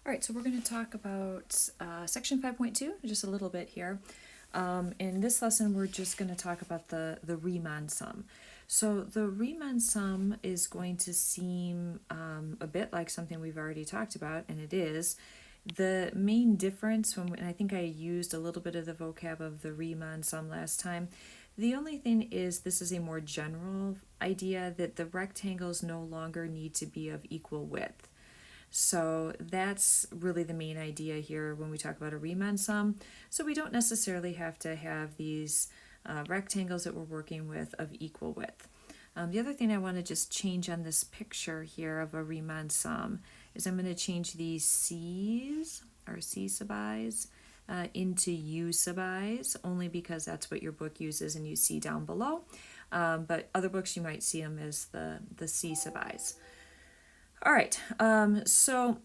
All right, so we're going to talk about section 5.2 just a little bit here. In this lesson, we're just going to talk about the Riemann sum. So the Riemann sum is going to seem a bit like something we've already talked about, and it is. The main difference, and I think I used a little bit of the vocab of the Riemann sum last time, the only thing is this is a more general idea that the rectangles no longer need to be of equal width. So that's really the main idea here when we talk about a Riemann sum. So we don't necessarily have to have these rectangles that we're working with of equal width. The other thing I want to just change on this picture here of a Riemann sum is I'm going to change these C's, or C sub i's, into U sub i's, only because that's what your book uses and you see down below. But other books you might see them as the C sub i's. All right, so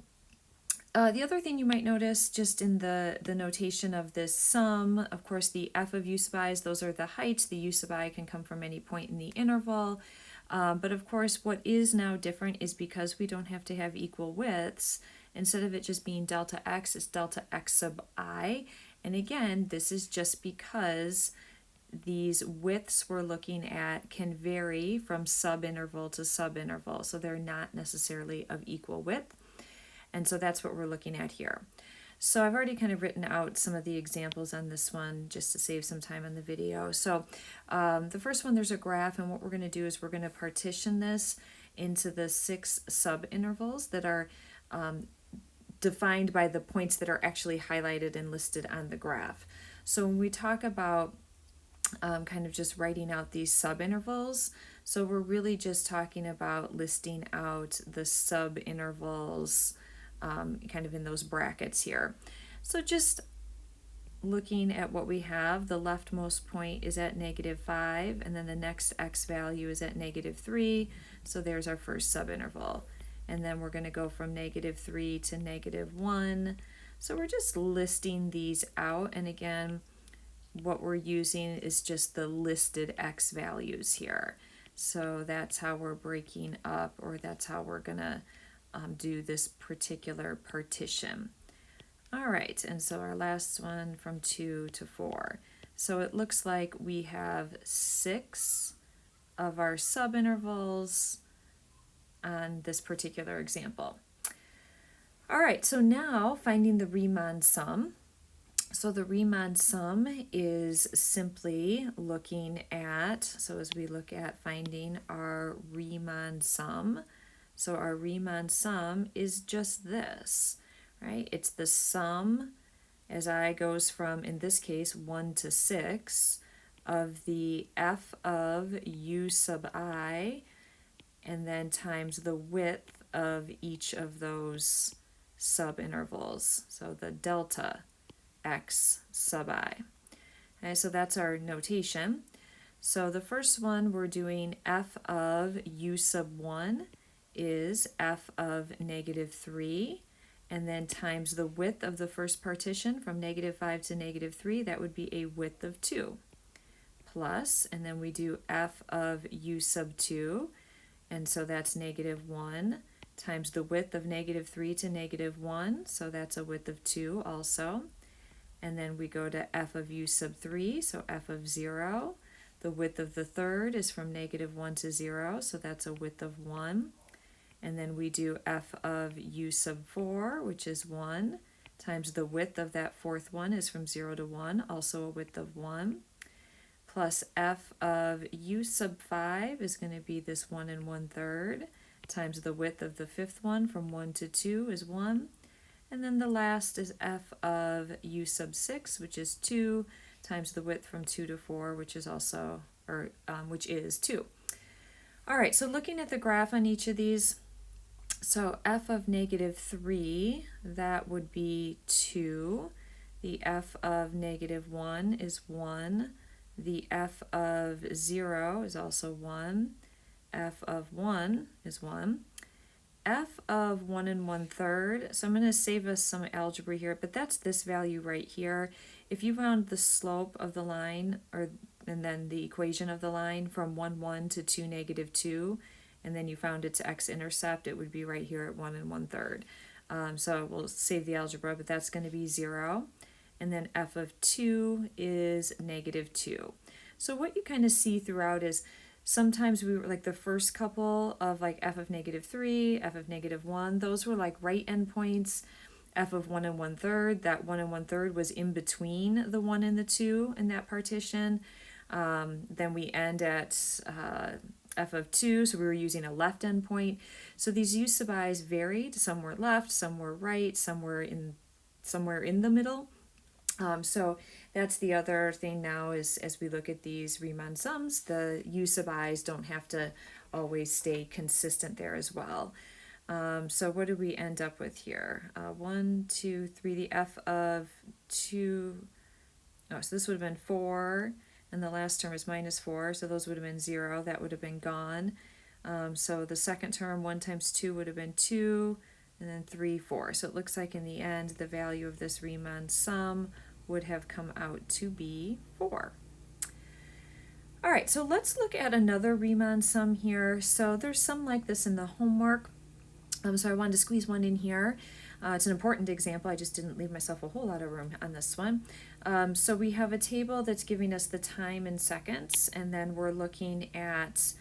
the other thing you might notice just in the notation of this sum, of course, the f of u sub i's, those are the heights. The u sub I can come from any point in the interval. But of course, what is now different is because we don't have to have equal widths, instead of it just being delta x, it's delta x sub I. And again, this is just because these widths we're looking at can vary from subinterval to subinterval, so they're not necessarily of equal width. And so that's what we're looking at here. So I've already kind of written out some of the examples on this one just to save some time on the video. So the first one, there's a graph, and what we're going to do is we're going to partition this into the 6 subintervals that are defined by the points that are actually highlighted and listed on the graph. So when we talk about kind of just writing out these subintervals, so we're really just talking about listing out the subintervals kind of in those brackets here. So just looking at what we have, the leftmost point is at -5, and then the next x value is at -3, so there's our first subinterval. And then we're going to go from -3 to -1. So we're just listing these out, and again, what we're using is just the listed x values here. So that's how we're breaking up, or that's how we're going to do this particular partition. All right, and so our last one from 2 to 4. So it looks like we have 6 of our subintervals on this particular example. All right, so now finding the Riemann sum. So the Riemann sum is simply looking at, so as we look at finding our Riemann sum, so our Riemann sum is just this, right? It's the sum as I goes from, in this case, 1 to 6, of the f of u sub I, and then times the width of each of those subintervals, so the delta x sub I. Okay, so that's our notation. So the first one, we're doing f of u sub 1 is f of -3, and then times the width of the first partition from -5 to -3, that would be a width of 2, plus, and then we do f of u sub 2, and so that's -1, times the width of -3 to -1, so that's a width of 2 also. And then we go to f of u sub 3, so f of 0. The width of the third is from -1 to 0, so that's a width of 1. And then we do f of u sub 4, which is 1, times the width of that fourth one is from 0 to 1, also a width of 1, plus f of u sub 5 is going to be this 1 1/3, times the width of the fifth one from 1 to 2 is 1. And then the last is f of u sub 6, which is 2, times the width from 2 to 4, which is also, which is 2. All right, so looking at the graph on each of these, so f of -3, that would be 2. The f of -1 is 1. The f of 0 is also 1. F of 1 is 1. F of 1 1/3, so I'm going to save us some algebra here, but that's this value right here. If you found the slope of the line, and then the equation of the line from 1, 1 to 2, -2, and then you found its x-intercept, it would be right here at 1 1/3. So we'll save the algebra, but that's going to be 0. And then f of 2 is negative 2. So what you kind of see throughout is sometimes we were like the first couple of like f of negative 3, f of negative 1, those were like right endpoints. F of 1 1/3, that 1 1/3 was in between the 1 and the 2 in that partition. Then we end at f of 2, so we were using a left endpoint. So these u sub i's varied. Some were left, some were right, somewhere in the middle. So that's the other thing now is as we look at these Riemann sums, the u sub i's don't have to always stay consistent there as well. So what do we end up with here? 1, 2, 3, the f of 2, oh, so this would have been 4, and the last term is minus 4, so those would have been 0, that would have been gone. So the second term, 1 times 2 would have been 2, and then 3, 4. So it looks like in the end, the value of this Riemann sum would have come out to be 4. All right, so let's look at another Riemann sum here. So there's some like this in the homework. So I wanted to squeeze one in here. It's an important example. I just didn't leave myself a whole lot of room on this one. So we have a table that's giving us the time in seconds, and then we're looking at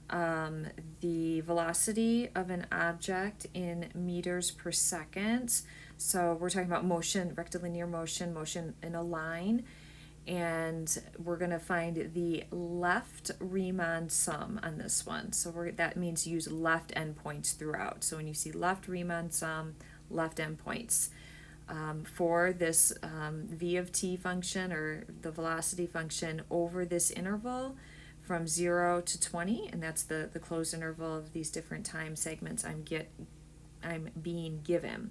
the velocity of an object in meters per second. So we're talking about motion, rectilinear motion, motion in a line. And we're going to find the left Riemann sum on this one. So that means use left endpoints throughout. So when you see left Riemann sum, left endpoints. For this v of t function, or the velocity function over this interval from 0 to 20, and that's the closed interval of these different time segments I'm being given.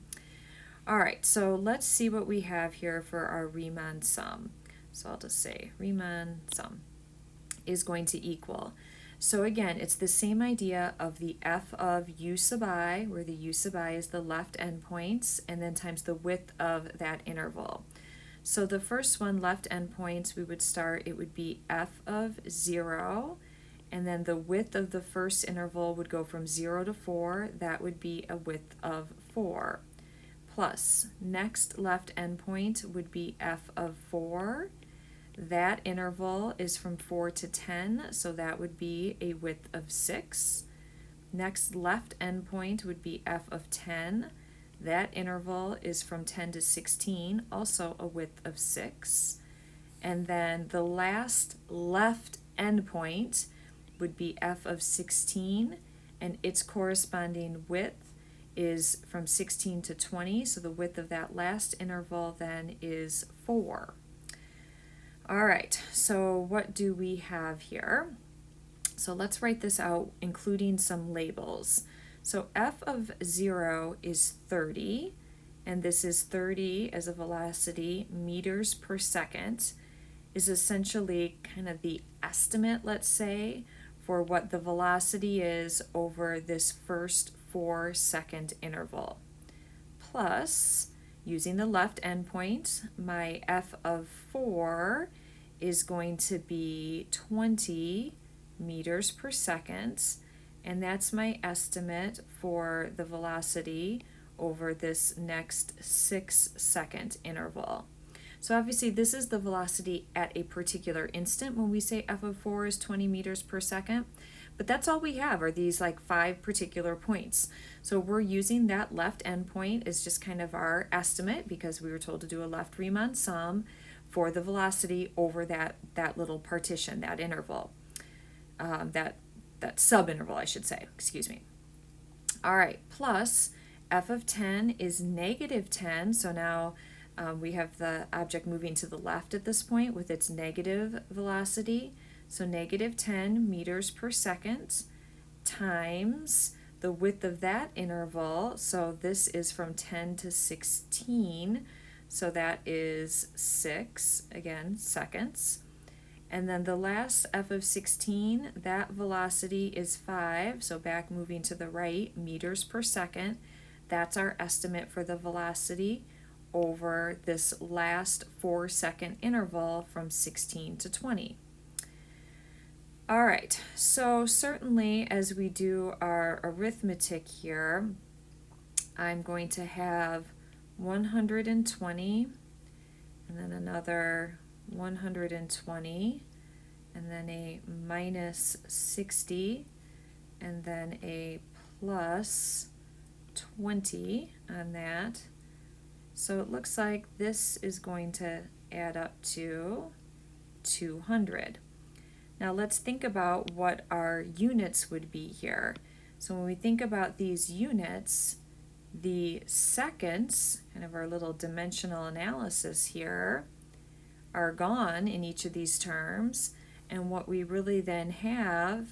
All right, so let's see what we have here for our Riemann sum. So I'll just say Riemann sum is going to equal. So again, it's the same idea of the f of u sub I, where the u sub I is the left endpoints, and then times the width of that interval. So the first one, left endpoints, we would start, it would be f of 0, and then the width of the first interval would go from 0 to 4. That would be a width of 4. Plus, next left endpoint would be f of 4. That interval is from 4 to 10, so that would be a width of 6. Next left endpoint would be f of 10. That interval is from 10 to 16, also a width of 6. And then the last left endpoint would be f of 16, and its corresponding width is from 16 to 20, so the width of that last interval then is 4. All right, so what do we have here? So let's write this out, including some labels. So f of 0 is 30, and this is 30 as a velocity, meters per second, is essentially kind of the estimate, let's say, for what the velocity is over this first 4-second interval. Plus, using the left endpoint, my f of 4 is going to be 20 meters per second, and that's my estimate for the velocity over this next 6-second interval. So obviously this is the velocity at a particular instant when we say f of 4 is 20 meters per second, but that's all we have are these like 5 particular points. So we're using that left endpoint as just kind of our estimate because we were told to do a left Riemann sum for the velocity over that little partition, that interval, that subinterval, I should say, excuse me. All right, plus f of 10 is negative 10, so now we have the object moving to the left at this point with its negative velocity, so negative 10 meters per second times the width of that interval, so this is from 10 to 16, so that is 6, again, seconds. And then the last f of 16, that velocity is 5, so back moving to the right, meters per second. That's our estimate for the velocity over this last 4-second interval from 16 to 20. All right, so certainly as we do our arithmetic here, I'm going to have 120, and then another 120, and then a minus 60, and then a plus 20 on that. So it looks like this is going to add up to 200. Now let's think about what our units would be here. So when we think about these units, the seconds, kind of our little dimensional analysis here, are gone in each of these terms, and what we really then have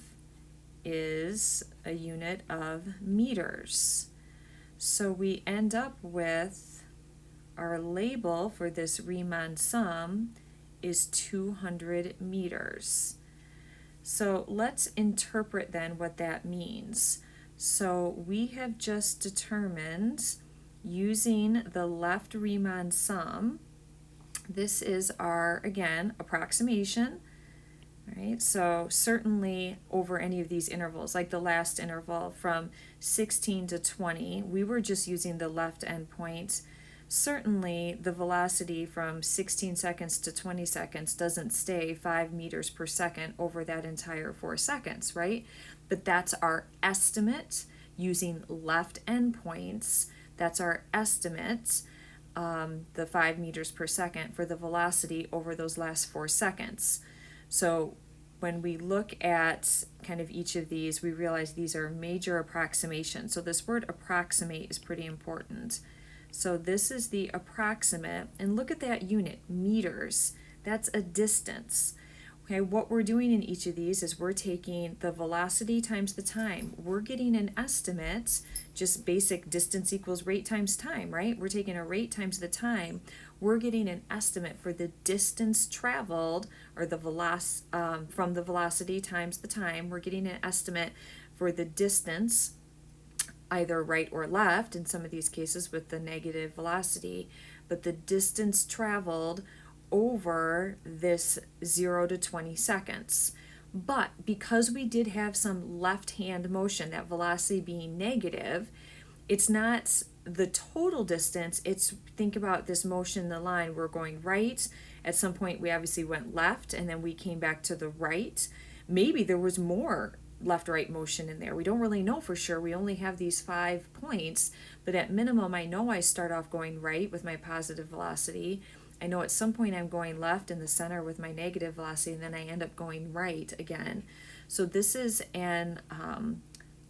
is a unit of meters. So we end up with our label for this Riemann sum is 200 meters. So let's interpret then what that means. So we have just determined, using the left Riemann sum, this is our, again, approximation, right? So certainly over any of these intervals, like the last interval from 16 to 20, we were just using the left endpoint. Certainly the velocity from 16 seconds to 20 seconds doesn't stay 5 meters per second over that entire 4 seconds, right? But that's our estimate using left endpoints. That's our estimate, the 5 meters per second for the velocity over those last 4 seconds. So when we look at kind of each of these, we realize these are major approximations. So this word approximate is pretty important. So this is the approximate, and look at that unit, meters. That's a distance. Okay, what we're doing in each of these is we're taking the velocity times the time. We're getting an estimate, just basic distance equals rate times time, right? We're taking a rate times the time. We're getting an estimate for the distance traveled, or the from the velocity times the time. We're getting an estimate for the distance, either right or left in some of these cases with the negative velocity, but the distance traveled over this 0 to 20 seconds. But because we did have some left hand motion, that velocity being negative, it's not the total distance, it's, think about this motion in the line, we're going right, at some point we obviously went left, and then we came back to the right. Maybe there was more left-right motion in there. We don't really know for sure. We only have these 5 points, but at minimum, I know I start off going right with my positive velocity. I know at some point I'm going left in the center with my negative velocity, and then I end up going right again. So this is an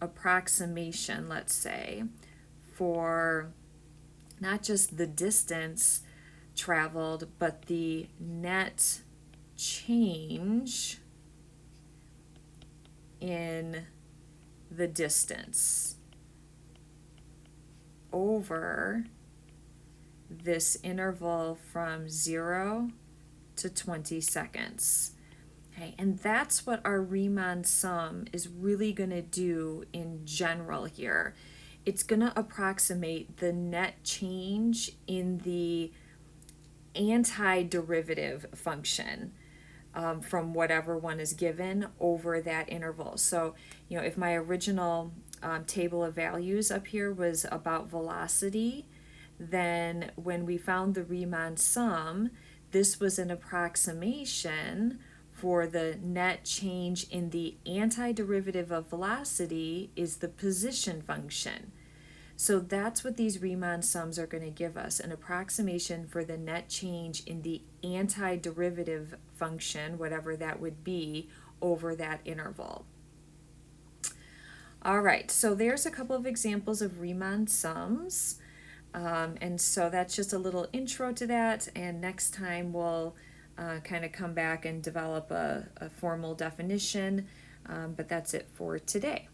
approximation, let's say, for not just the distance traveled, but the net change in the distance over this interval from 0 to 20 seconds. Okay, and that's what our Riemann sum is really going to do in general here. It's going to approximate the net change in the antiderivative function from whatever one is given over that interval. So, if my original table of values up here was about velocity, then when we found the Riemann sum, this was an approximation for the net change in the antiderivative of velocity is the position function. So that's what these Riemann sums are going to give us, an approximation for the net change in the antiderivative function, whatever that would be, over that interval. All right, so there's a couple of examples of Riemann sums. And so that's just a little intro to that, and next time we'll kind of come back and develop a formal definition, but that's it for today.